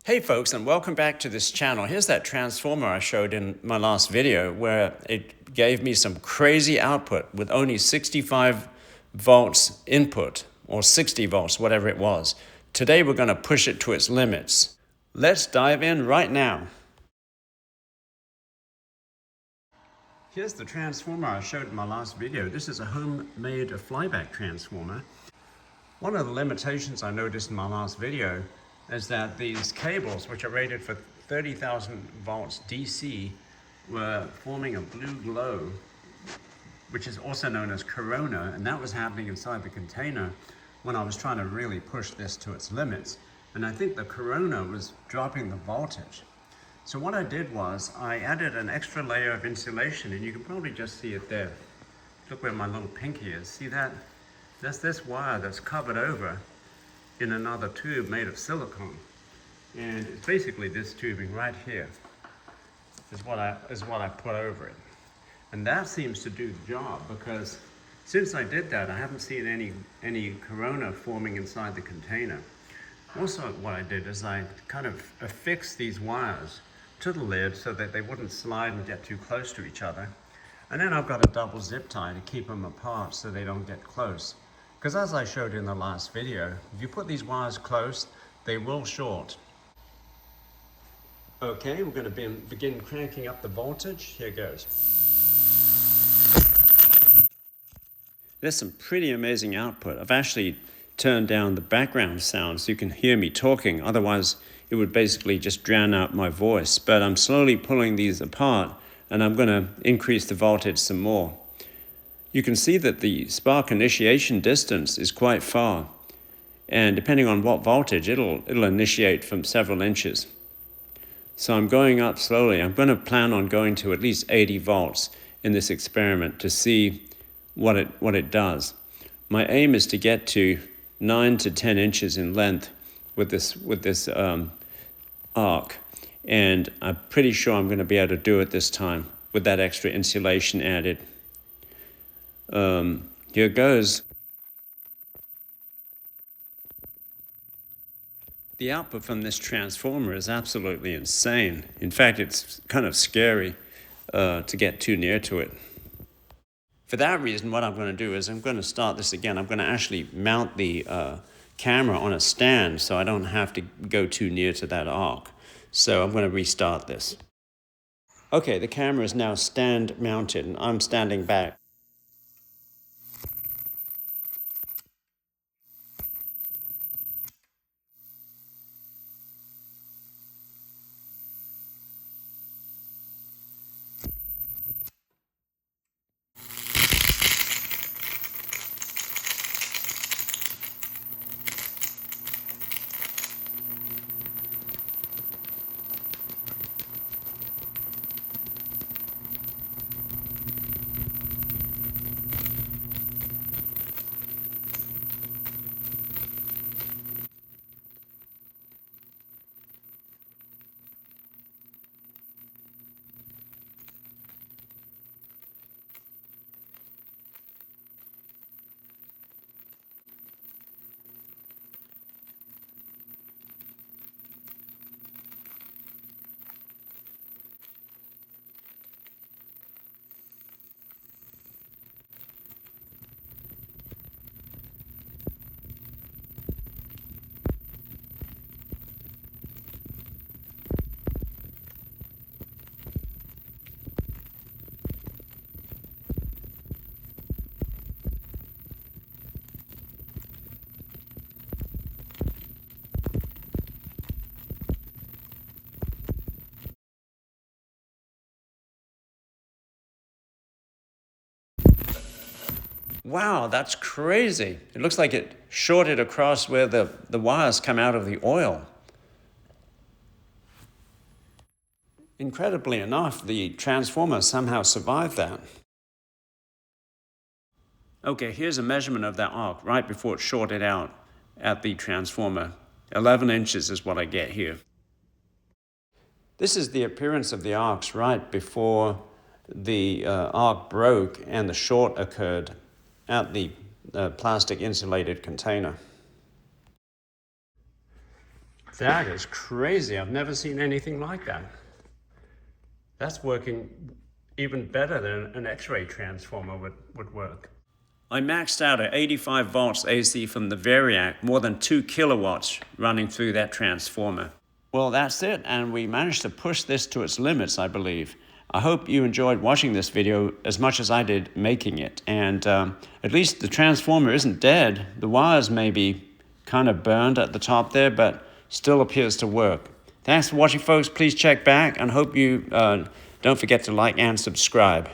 Hey folks, and welcome back to this channel. Here's that transformer I showed in my last video where it gave me some crazy output with only 65 volts input, or 60 volts, whatever it was. Today we're going to push it to its limits. Let's dive in right now. Here's the transformer I showed in my last video. This is a homemade Flyback transformer. One of the limitations I noticed in my last video is that these cables, which are rated for 30,000 volts DC, were forming a blue glow, which is also known as corona, and that was happening inside the container when I was trying to really push this to its limits. And I think the corona was dropping the voltage. So what I did was I added an extra layer of insulation, and you can probably just see it there. Look where my little pinky is. See that? That's this wire that's covered over in another tube made of silicone. And it's basically this tubing right here is what I put over it. And that seems to do the job, because since I did that, I haven't seen any corona forming inside the container. Also, what I did is I kind of affixed these wires to the lid so that they wouldn't slide and get too close to each other. And then I've got a double zip tie to keep them apart so they don't get close. Because as I showed in the last video, if you put these wires close, they will short. Okay, we're going to begin cranking up the voltage. Here goes. There's some pretty amazing output. I've actually turned down the background sound so you can hear me talking. Otherwise, it would basically just drown out my voice. But I'm slowly pulling these apart, and I'm going to increase the voltage some more. You can see that the spark initiation distance is quite far, and depending on what voltage, it'll initiate from several inches. So I'm going up slowly. I'm going to plan on going to at least 80 volts in this experiment to see what it does. My aim is to get to 9 to 10 inches in length with this arc, and I'm pretty sure I'm going to be able to do it this time with that extra insulation added. Here goes. The output from this transformer is absolutely insane. In fact, it's kind of scary to get too near to it. For that reason, what I'm going to do is I'm going to start this again. I'm going to actually mount the camera on a stand so I don't have to go too near to that arc. So I'm going to restart this. Okay, the camera is now stand mounted, and I'm standing back. Wow, that's crazy. It looks like it shorted across where the wires come out of the oil. Incredibly enough, the transformer somehow survived that. Okay, here's a measurement of that arc right before it shorted out at the transformer. 11 inches is what I get here. This is the appearance of the arcs right before the arc broke and the short occurred at the plastic insulated container. That is crazy. I've never seen anything like that. That's working even better than an X-ray transformer would work. I maxed out at 85 volts AC from the Variac, more than 2 kilowatts running through that transformer. Well, that's it, and we managed to push this to its limits, I believe. I hope you enjoyed watching this video as much as I did making it. And at least the transformer isn't dead. The wires may be kind of burned at the top there, but still appears to work. Thanks for watching, folks. Please check back, and hope you don't forget to like and subscribe.